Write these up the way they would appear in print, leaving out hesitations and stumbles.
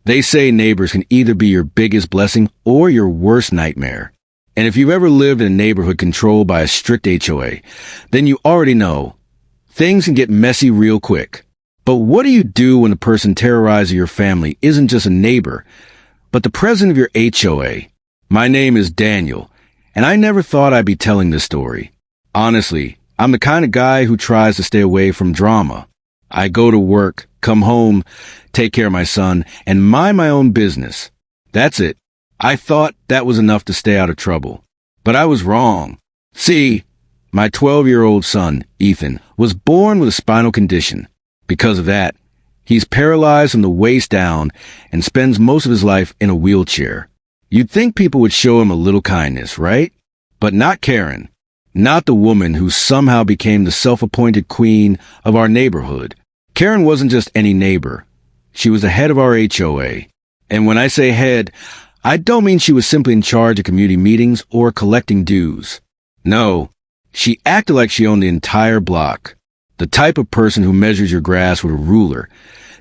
They say neighbors can either be your biggest blessing or your worst nightmare. And if you've ever lived in a neighborhood controlled by a strict HOA, then you already know things can get messy real quick. But what do you do when the person terrorizing your family isn't just a neighbor, but the president of your HOA? My name is Daniel, and I never thought I'd be telling this story. Honestly, I'm the kind of guy who tries to stay away from drama. I go to work, come home, take care of my son, and mind my own business. That's it. I thought that was enough to stay out of trouble. But I was wrong. See, my 12-year-old son, Ethan, was born with a spinal condition. Because of that, he's paralyzed from the waist down and spends most of his life in a wheelchair. You'd think people would show him a little kindness, right? But not Karen. Not the woman who somehow became the self-appointed queen of our neighborhood. Karen wasn't just any neighbor. She was the head of our HOA. And when I say head, I don't mean she was simply in charge of community meetings or collecting dues. No, she acted like she owned the entire block. The type of person who measures your grass with a ruler,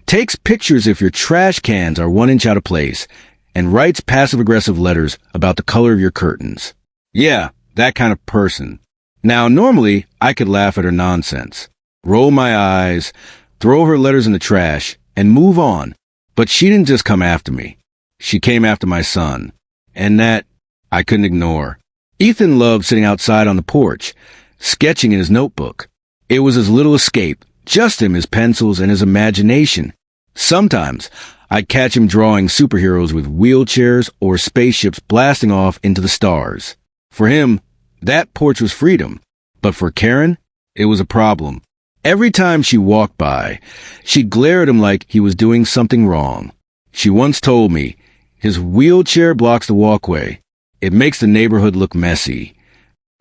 takes pictures if your trash cans are 1 inch out of place, and writes passive-aggressive letters about the color of your curtains. Yeah, that kind of person. Now, normally, I could laugh at her nonsense, roll my eyes, throw her letters in the trash, and move on. But she didn't just come after me. She came after my son. And that, I couldn't ignore. Ethan loved sitting outside on the porch, sketching in his notebook. It was his little escape, just him, his pencils, and his imagination. Sometimes, I'd catch him drawing superheroes with wheelchairs or spaceships blasting off into the stars. For him, that porch was freedom. But for Karen, it was a problem. Every time she walked by, she'd glare at him like he was doing something wrong. She once told me, his wheelchair blocks the walkway. It makes the neighborhood look messy.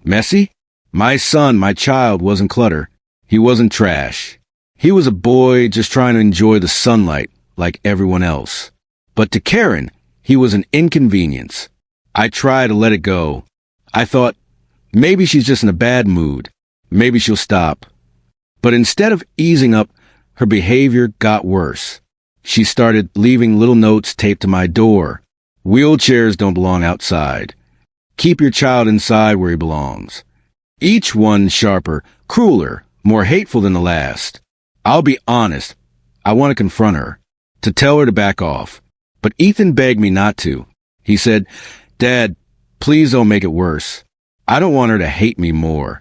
Messy? My son, my child, wasn't clutter. He wasn't trash. He was a boy just trying to enjoy the sunlight like everyone else. But to Karen, he was an inconvenience. I tried to let it go. I thought, maybe she's just in a bad mood. Maybe she'll stop. But instead of easing up, her behavior got worse. She started leaving little notes taped to my door. Wheelchairs don't belong outside. Keep your child inside where he belongs. Each one sharper, crueler, more hateful than the last. I'll be honest, I want to confront her, to tell her to back off. But Ethan begged me not to. He said, "Dad, please don't make it worse. I don't want her to hate me more."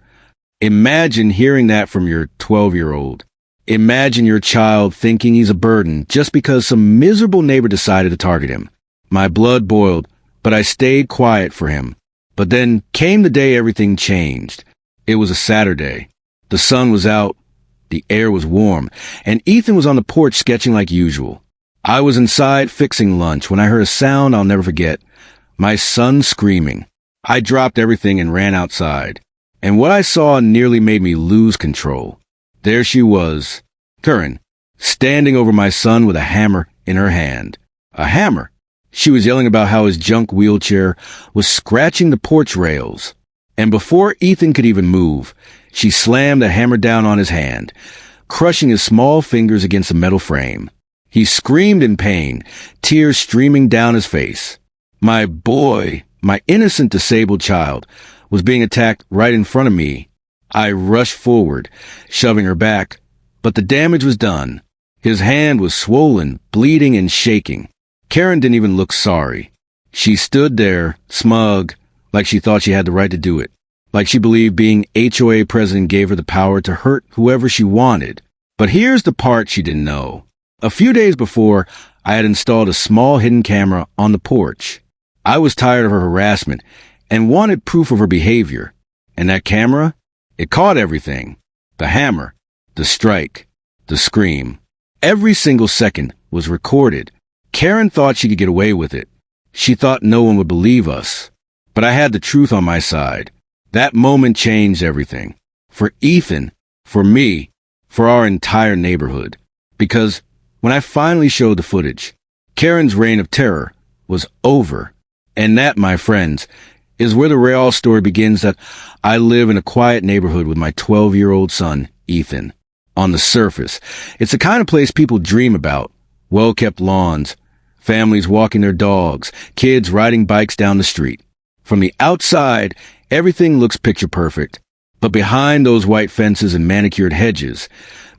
Imagine hearing that from your 12-year-old. Imagine your child thinking he's a burden just because some miserable neighbor decided to target him. My blood boiled, but I stayed quiet for him. But then came the day everything changed. It was a Saturday. The sun was out, the air was warm, and Ethan was on the porch sketching like usual. I was inside fixing lunch when I heard a sound I'll never forget. My son screaming. I dropped everything and ran outside. And what I saw nearly made me lose control. There she was, Karen, standing over my son with a hammer in her hand. A hammer. She was yelling about how his junk wheelchair was scratching the porch rails. And before Ethan could even move, she slammed the hammer down on his hand, crushing his small fingers against the metal frame. He screamed in pain, tears streaming down his face. My boy, my innocent disabled child, was being attacked right in front of me. I rushed forward, shoving her back, but the damage was done. His hand was swollen, bleeding, and shaking. Karen didn't even look sorry. She stood there, smug, like she thought she had the right to do it, like she believed being HOA president gave her the power to hurt whoever she wanted. But here's the part she didn't know. A few days before, I had installed a small hidden camera on the porch. I was tired of her harassment and wanted proof of her behavior. And that camera? It caught everything. The hammer, the strike, the scream. Every single second was recorded. Karen thought she could get away with it. She thought no one would believe us. But I had the truth on my side. That moment changed everything. For Ethan, for me, for our entire neighborhood. Because when I finally showed the footage, Karen's reign of terror was over. And that, my friends, is where the real story begins, that I live in a quiet neighborhood with my 12-year-old son, Ethan. On the surface, it's the kind of place people dream about. Well-kept lawns, Families walking their dogs, kids riding bikes down the street. From the outside, everything looks picture perfect. But behind those white fences and manicured hedges,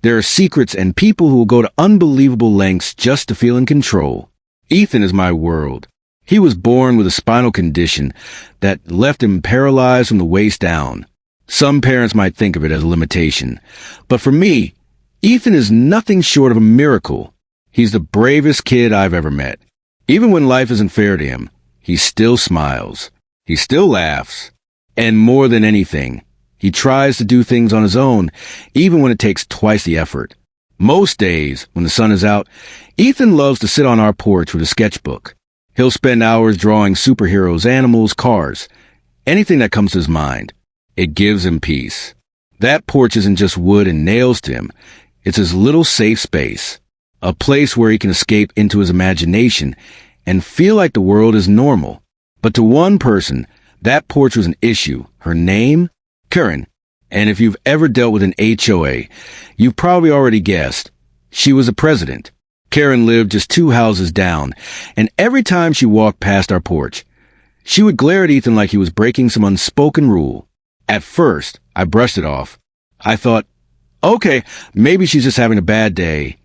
there are secrets and people who will go to unbelievable lengths just to feel in control. Ethan is my world. He was born with a spinal condition that left him paralyzed from the waist down. Some parents might think of it as a limitation. But for me, Ethan is nothing short of a miracle. He's the bravest kid I've ever met. Even when life isn't fair to him, he still smiles. He still laughs. And more than anything, he tries to do things on his own, even when it takes twice the effort. Most days, when the sun is out, Ethan loves to sit on our porch with a sketchbook. He'll spend hours drawing superheroes, animals, cars, anything that comes to his mind. It gives him peace. That porch isn't just wood and nails to him. It's his little safe space, a place where he can escape into his imagination and feel like the world is normal. But to one person, that porch was an issue. Her name? Karen. And if you've ever dealt with an HOA, you've probably already guessed. She was the president. Karen lived just 2 houses down, and every time she walked past our porch, she would glare at Ethan like he was breaking some unspoken rule. At first, I brushed it off. I thought, okay, maybe she's just having a bad day.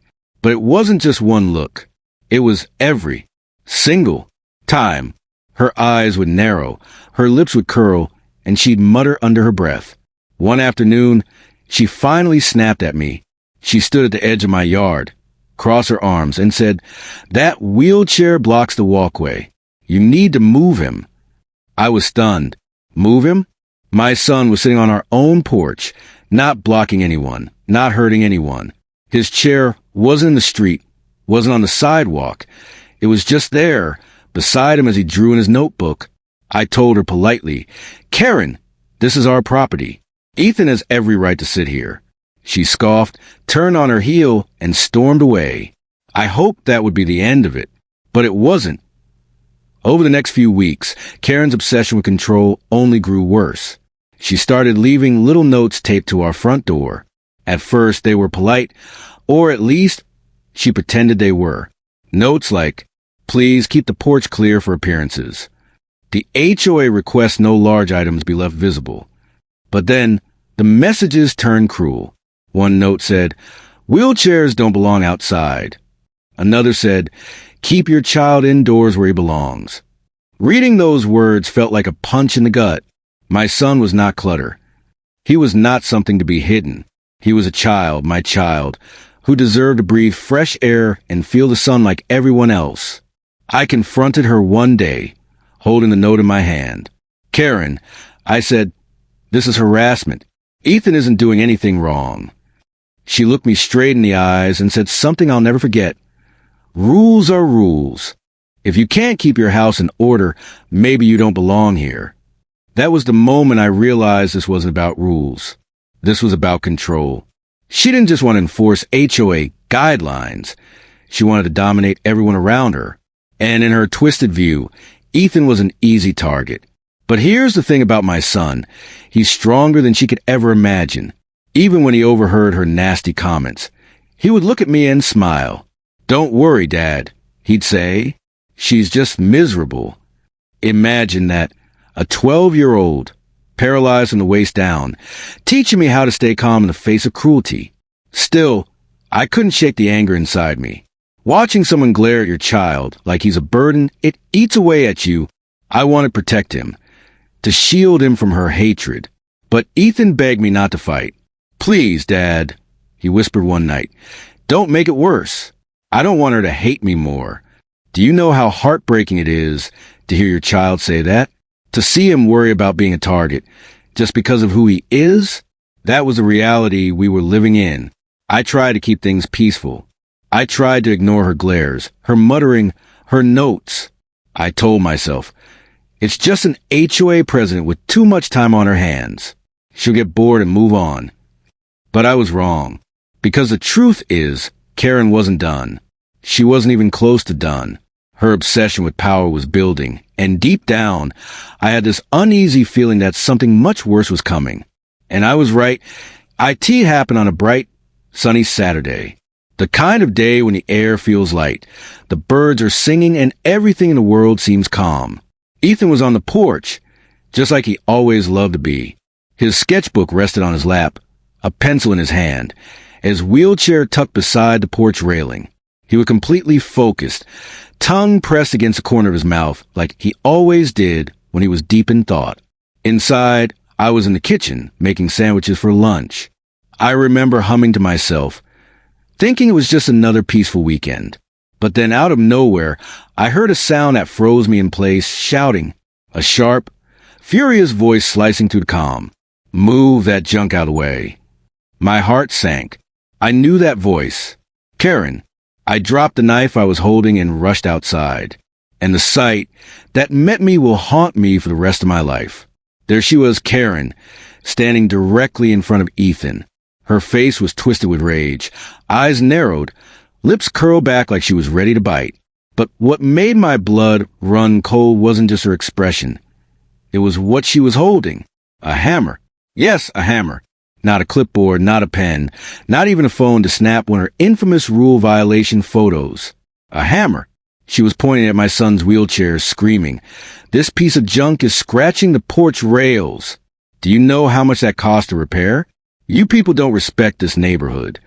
But it wasn't just one look. It was every single time. Her eyes would narrow, her lips would curl, and she'd mutter under her breath. One afternoon, she finally snapped at me. She stood at the edge of my yard, crossed her arms, and said, "That wheelchair blocks the walkway. You need to move him." I was stunned. Move him? My son was sitting on our own porch, not blocking anyone, not hurting anyone. His chair wasn't in the street, wasn't on the sidewalk. It was just there, beside him as he drew in his notebook. I told her politely, "Karen, this is our property. Ethan has every right to sit here." She scoffed, turned on her heel, and stormed away. I hoped that would be the end of it, but it wasn't. Over the next few weeks, Karen's obsession with control only grew worse. She started leaving little notes taped to our front door. At first, they were polite, or at least she pretended they were. Notes like, "Please keep the porch clear for appearances." The HOA requests no large items be left visible. But then, the messages turned cruel. One note said, "Wheelchairs don't belong outside." Another said, "Keep your child indoors where he belongs." Reading those words felt like a punch in the gut. My son was not clutter. He was not something to be hidden. He was a child, my child, who deserved to breathe fresh air and feel the sun like everyone else. I confronted her one day, holding the note in my hand. "Karen," I said, "this is harassment. Ethan isn't doing anything wrong." She looked me straight in the eyes and said something I'll never forget. "Rules are rules. If you can't keep your house in order, maybe you don't belong here." That was the moment I realized this wasn't about rules. This was about control. She didn't just want to enforce HOA guidelines. She wanted to dominate everyone around her. And in her twisted view, Ethan was an easy target. But here's the thing about my son. He's stronger than she could ever imagine. Even when he overheard her nasty comments, he would look at me and smile. "Don't worry, Dad," he'd say. "She's just miserable." Imagine that, a 12-year-old, paralyzed from the waist down, teaching me how to stay calm in the face of cruelty. Still, I couldn't shake the anger inside me. Watching someone glare at your child like he's a burden, it eats away at you. I wanted to protect him, to shield him from her hatred. But Ethan begged me not to fight. "Please, Dad," he whispered one night, "don't make it worse. I don't want her to hate me more." Do you know how heartbreaking it is to hear your child say that? To see him worry about being a target just because of who he is? That was the reality we were living in. I tried to keep things peaceful. I tried to ignore her glares, her muttering, her notes. I told myself, it's just an HOA president with too much time on her hands. She'll get bored and move on. But I was wrong. Because the truth is, Karen wasn't done. She wasn't even close to done. Her obsession with power was building, and deep down, I had this uneasy feeling that something much worse was coming. And I was right. IT happened on a bright, sunny Saturday. The kind of day when the air feels light, the birds are singing, and everything in the world seems calm. Ethan was on the porch, just like he always loved to be. His sketchbook rested on his lap, a pencil in his hand, his wheelchair tucked beside the porch railing. He was completely focused, tongue pressed against the corner of his mouth, like he always did when he was deep in thought. Inside, I was in the kitchen, making sandwiches for lunch. I remember humming to myself, thinking it was just another peaceful weekend. But then out of nowhere, I heard a sound that froze me in place, shouting, a sharp, furious voice slicing through the calm. "Move that junk out of the way." My heart sank. I knew that voice. Karen. I dropped the knife I was holding and rushed outside. And the sight that met me will haunt me for the rest of my life. There she was, Karen, standing directly in front of Ethan. Her face was twisted with rage, eyes narrowed, lips curled back like she was ready to bite. But what made my blood run cold wasn't just her expression. It was what she was holding. A hammer. Yes, a hammer. Not a clipboard, not a pen, not even a phone to snap one of her infamous rule violation photos. A hammer. She was pointing at my son's wheelchair, screaming, "This piece of junk is scratching the porch rails. Do you know how much that cost to repair? You people don't respect this neighborhood."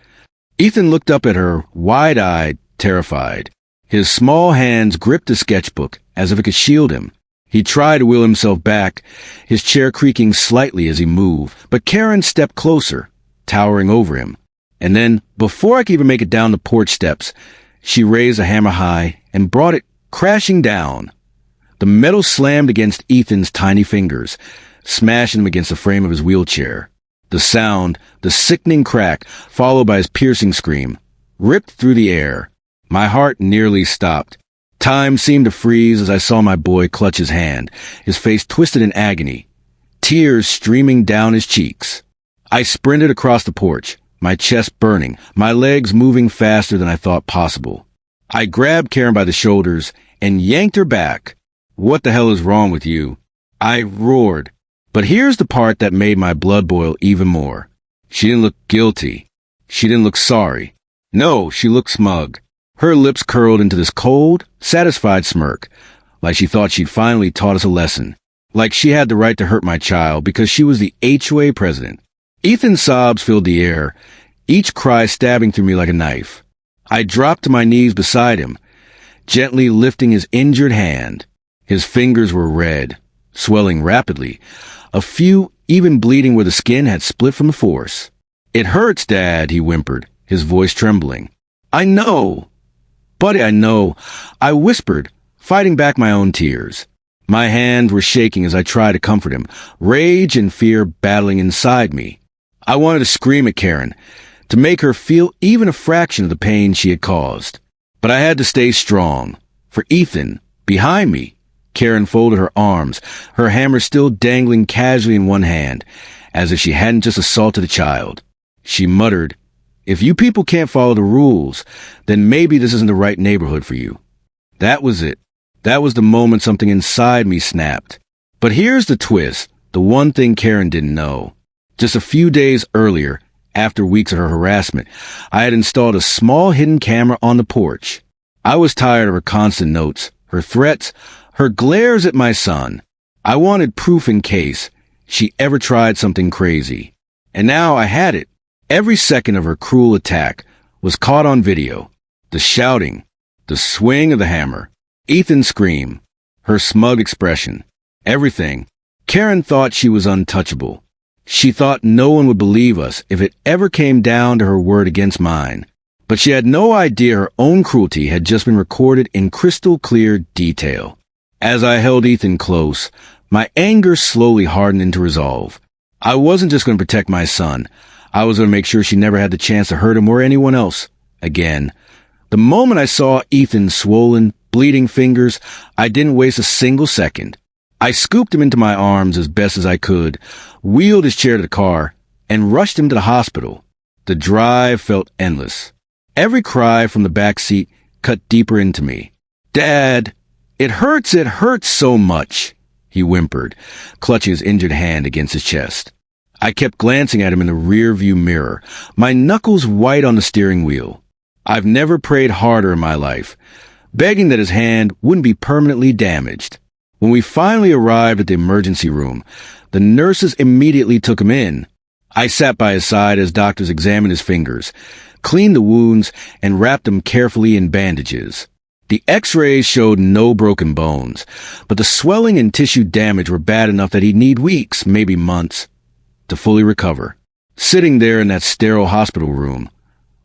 Ethan looked up at her, wide-eyed, terrified. His small hands gripped the sketchbook as if it could shield him. He tried to wheel himself back, his chair creaking slightly as he moved, but Karen stepped closer, towering over him. And then, before I could even make it down the porch steps, she raised a hammer high and brought it crashing down. The metal slammed against Ethan's tiny fingers, smashing him against the frame of his wheelchair. The sound, the sickening crack, followed by his piercing scream, ripped through the air. My heart nearly stopped. Time seemed to freeze as I saw my boy clutch his hand, his face twisted in agony, tears streaming down his cheeks. I sprinted across the porch, my chest burning, my legs moving faster than I thought possible. I grabbed Karen by the shoulders and yanked her back. "What the hell is wrong with you?" I roared. But here's the part that made my blood boil even more. She didn't look guilty. She didn't look sorry. No, she looked smug. Her lips curled into this cold, satisfied smirk, like she thought she'd finally taught us a lesson, like she had the right to hurt my child because she was the HOA president. Ethan's sobs filled the air, each cry stabbing through me like a knife. I dropped to my knees beside him, gently lifting his injured hand. His fingers were red, swelling rapidly, a few even bleeding where the skin had split from the force. "It hurts, Dad," he whimpered, his voice trembling. "I know. Buddy, I know," I whispered, fighting back my own tears. My hands were shaking as I tried to comfort him, rage and fear battling inside me. I wanted to scream at Karen, to make her feel even a fraction of the pain she had caused. But I had to stay strong. For Ethan, behind me, Karen folded her arms, her hammer still dangling casually in one hand, as if she hadn't just assaulted a child. She muttered, "If you people can't follow the rules, then maybe this isn't the right neighborhood for you." That was it. That was the moment something inside me snapped. But here's the twist, the one thing Karen didn't know. Just a few days earlier, after weeks of her harassment, I had installed a small hidden camera on the porch. I was tired of her constant notes, her threats, her glares at my son. I wanted proof in case she ever tried something crazy. And now I had it. Every second of her cruel attack was caught on video. The shouting, the swing of the hammer, Ethan's scream, her smug expression, everything. Karen thought she was untouchable. She thought no one would believe us if it ever came down to her word against mine. But she had no idea her own cruelty had just been recorded in crystal clear detail. As I held Ethan close, my anger slowly hardened into resolve. I wasn't just going to protect my son. I was going to make sure she never had the chance to hurt him or anyone else again. The moment I saw Ethan's swollen, bleeding fingers, I didn't waste a single second. I scooped him into my arms as best as I could, wheeled his chair to the car, and rushed him to the hospital. The drive felt endless. Every cry from the back seat cut deeper into me. "Dad, it hurts so much," he whimpered, clutching his injured hand against his chest. I kept glancing at him in the rear-view mirror, my knuckles white on the steering wheel. I've never prayed harder in my life, begging that his hand wouldn't be permanently damaged. When we finally arrived at the emergency room, the nurses immediately took him in. I sat by his side as doctors examined his fingers, cleaned the wounds, and wrapped them carefully in bandages. The x-rays showed no broken bones, but the swelling and tissue damage were bad enough that he'd need weeks, maybe months, to fully recover. Sitting there in that sterile hospital room,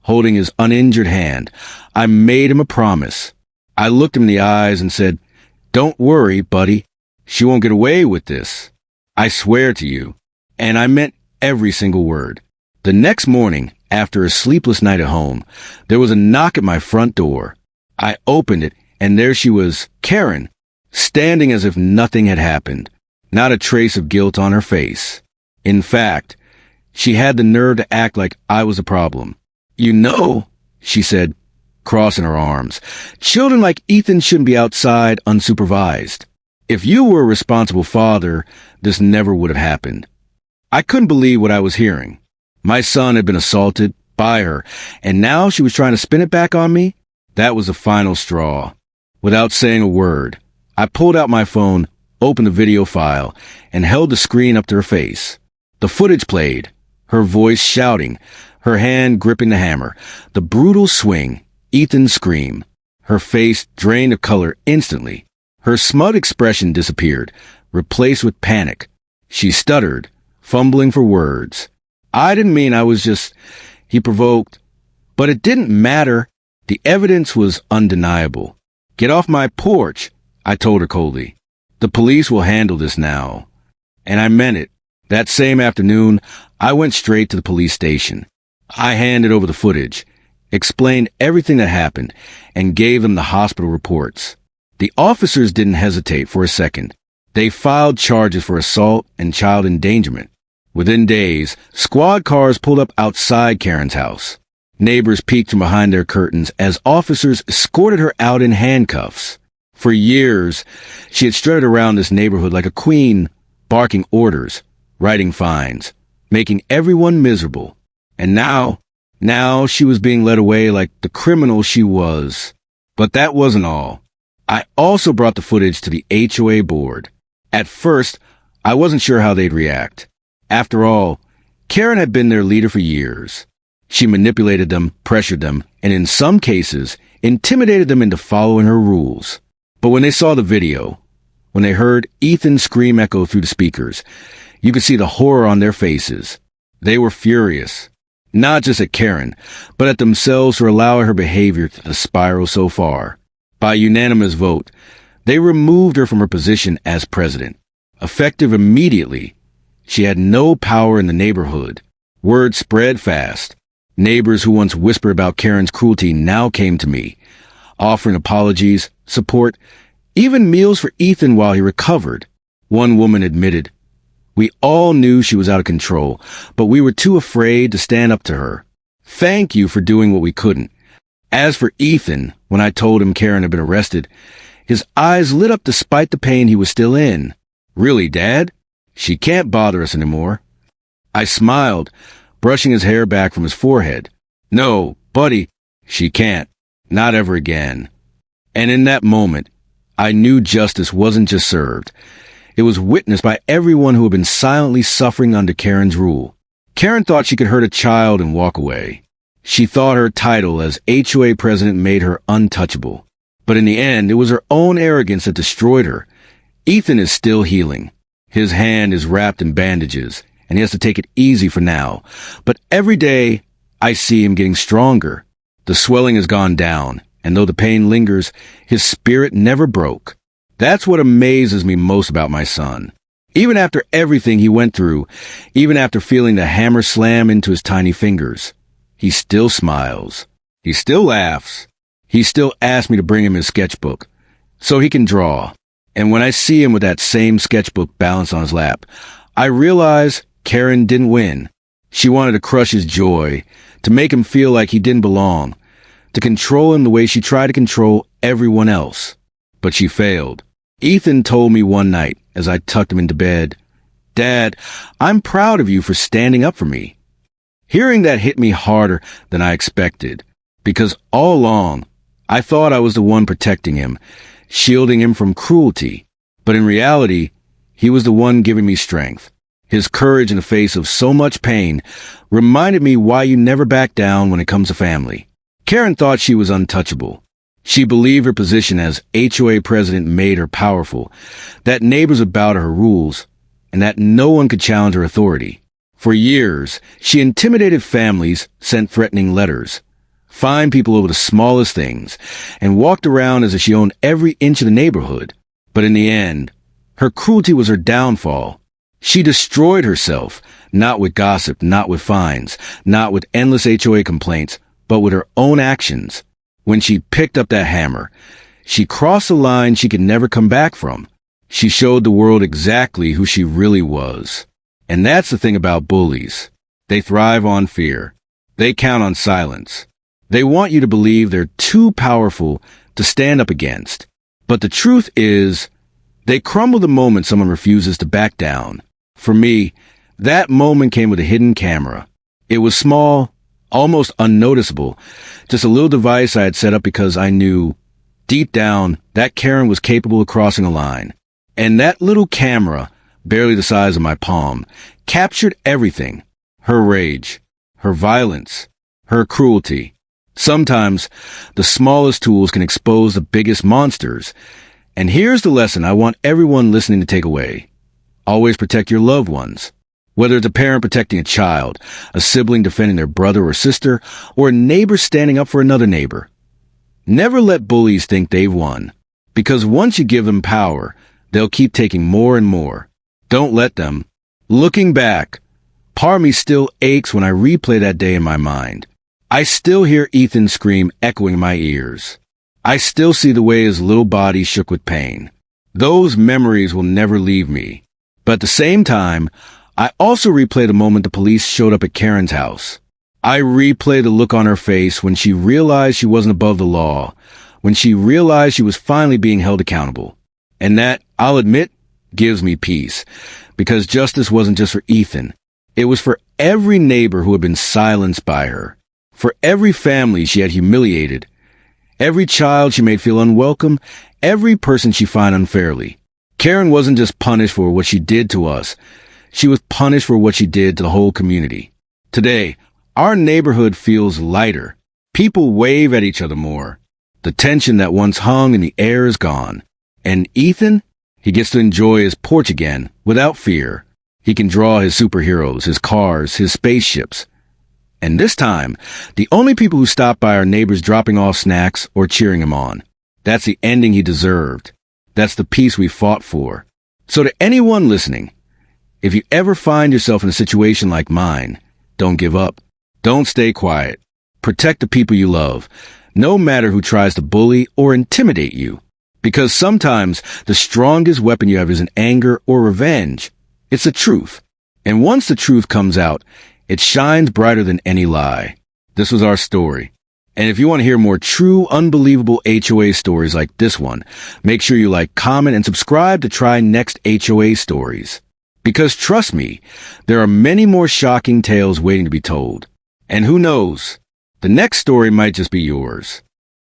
holding his uninjured hand, I made him a promise. I looked him in the eyes and said, "Don't worry, buddy. She won't get away with this. I swear to you." And I meant every single word. The next morning, after a sleepless night at home, there was a knock at my front door. I opened it, and there she was, Karen, standing as if nothing had happened, not a trace of guilt on her face. In fact, she had the nerve to act like I was a problem. "You know," she said, crossing her arms, "children like Ethan shouldn't be outside unsupervised. If you were a responsible father, this never would have happened." I couldn't believe what I was hearing. My son had been assaulted by her, and now she was trying to spin it back on me? That was the final straw. Without saying a word, I pulled out my phone, opened the video file, and held the screen up to her face. The footage played, her voice shouting, her hand gripping the hammer, the brutal swing, Ethan's scream. Her face drained of color instantly. Her smug expression disappeared, replaced with panic. She stuttered, fumbling for words. "I didn't mean I was just," he provoked. But it didn't matter. The evidence was undeniable. "Get off my porch," I told her coldly. "The police will handle this now." And I meant it. That same afternoon, I went straight to the police station. I handed over the footage, explained everything that happened, and gave them the hospital reports. The officers didn't hesitate for a second. They filed charges for assault and child endangerment. Within days, squad cars pulled up outside Karen's house. Neighbors peeked from behind their curtains as officers escorted her out in handcuffs. For years, she had strutted around this neighborhood like a queen, barking orders, writing fines, making everyone miserable. And now she was being led away like the criminal she was. But that wasn't all. I also brought the footage to the HOA board. At first, I wasn't sure how they'd react. After all, Karen had been their leader for years. She manipulated them, pressured them, and in some cases, intimidated them into following her rules. But when they saw the video, when they heard Ethan's scream echo through the speakers, you could see the horror on their faces. They were furious. Not just at Karen, but at themselves for allowing her behavior to spiral so far. By unanimous vote, they removed her from her position as president. Effective immediately, she had no power in the neighborhood. Word spread fast. Neighbors who once whispered about Karen's cruelty now came to me, offering apologies, support, even meals for Ethan while he recovered. One woman admitted, "We all knew she was out of control, but we were too afraid to stand up to her. Thank you for doing what we couldn't." As for Ethan, when I told him Karen had been arrested, his eyes lit up despite the pain he was still in. "Really, Dad? She can't bother us anymore." I smiled, brushing his hair back from his forehead. "No, buddy, she can't. Not ever again." And in that moment, I knew justice wasn't just served. It was witnessed by everyone who had been silently suffering under Karen's rule. Karen thought she could hurt a child and walk away. She thought her title as HOA president made her untouchable. But in the end, it was her own arrogance that destroyed her. Ethan is still healing. His hand is wrapped in bandages, and he has to take it easy for now. But every day, I see him getting stronger. The swelling has gone down, and though the pain lingers, his spirit never broke. That's what amazes me most about my son. Even after everything he went through, even after feeling the hammer slam into his tiny fingers, he still smiles. He still laughs. He still asks me to bring him his sketchbook so he can draw. And when I see him with that same sketchbook balanced on his lap, I realize Karen didn't win. She wanted to crush his joy, to make him feel like he didn't belong, to control him the way she tried to control everyone else. But she failed. Ethan told me one night as I tucked him into bed, "Dad, I'm proud of you for standing up for me." Hearing that hit me harder than I expected, Because all along, I thought I was the one protecting him, shielding him from cruelty. But in reality, he was the one giving me strength. His courage in the face of so much pain reminded me why you never back down when it comes to family. Karen thought she was untouchable. She believed her position as HOA president made her powerful, that neighbors would bow to her rules, and that no one could challenge her authority. For years, she intimidated families, sent threatening letters, fined people over the smallest things, and walked around as if she owned every inch of the neighborhood. But in the end, her cruelty was her downfall. She destroyed herself, not with gossip, not with fines, not with endless HOA complaints, but with her own actions. When she picked up that hammer, she crossed a line she could never come back from. She showed the world exactly who she really was. And that's the thing about bullies. They thrive on fear. They count on silence. They want you to believe they're too powerful to stand up against. But the truth is, they crumble the moment someone refuses to back down. For me, that moment came with a hidden camera. It was small, almost unnoticeable, just a little device I had set up because I knew, deep down, that Karen was capable of crossing a line. And that little camera, barely the size of my palm, captured everything. Her rage, her violence, her cruelty. Sometimes, the smallest tools can expose the biggest monsters. And here's the lesson I want everyone listening to take away. Always protect your loved ones. Whether it's a parent protecting a child, a sibling defending their brother or sister, or a neighbor standing up for another neighbor. Never let bullies think they've won. Because once you give them power, they'll keep taking more and more. Don't let them. Looking back, part of me still aches when I replay that day in my mind. I still hear Ethan's scream echoing in my ears. I still see the way his little body shook with pain. Those memories will never leave me. But at the same time, I also replay the moment the police showed up at Karen's house. I replay the look on her face when she realized she wasn't above the law, when she realized she was finally being held accountable. And that, I'll admit, gives me peace, because justice wasn't just for Ethan. It was for every neighbor who had been silenced by her, for every family she had humiliated, every child she made feel unwelcome, every person she fined unfairly. Karen wasn't just punished for what she did to us. She was punished for what she did to the whole community. Today, our neighborhood feels lighter. People wave at each other more. The tension that once hung in the air is gone. And Ethan, he gets to enjoy his porch again without fear. He can draw his superheroes, his cars, his spaceships. And this time, the only people who stop by are neighbors dropping off snacks or cheering him on. That's the ending he deserved. That's the peace we fought for. So to anyone listening, if you ever find yourself in a situation like mine, don't give up. Don't stay quiet. Protect the people you love, no matter who tries to bully or intimidate you. Because sometimes the strongest weapon you have isn't anger or revenge. It's the truth. And once the truth comes out, it shines brighter than any lie. This was our story. And if you want to hear more true, unbelievable HOA stories like this one, make sure you like, comment, and subscribe to try next HOA stories. Because trust me, there are many more shocking tales waiting to be told. And who knows, the next story might just be yours.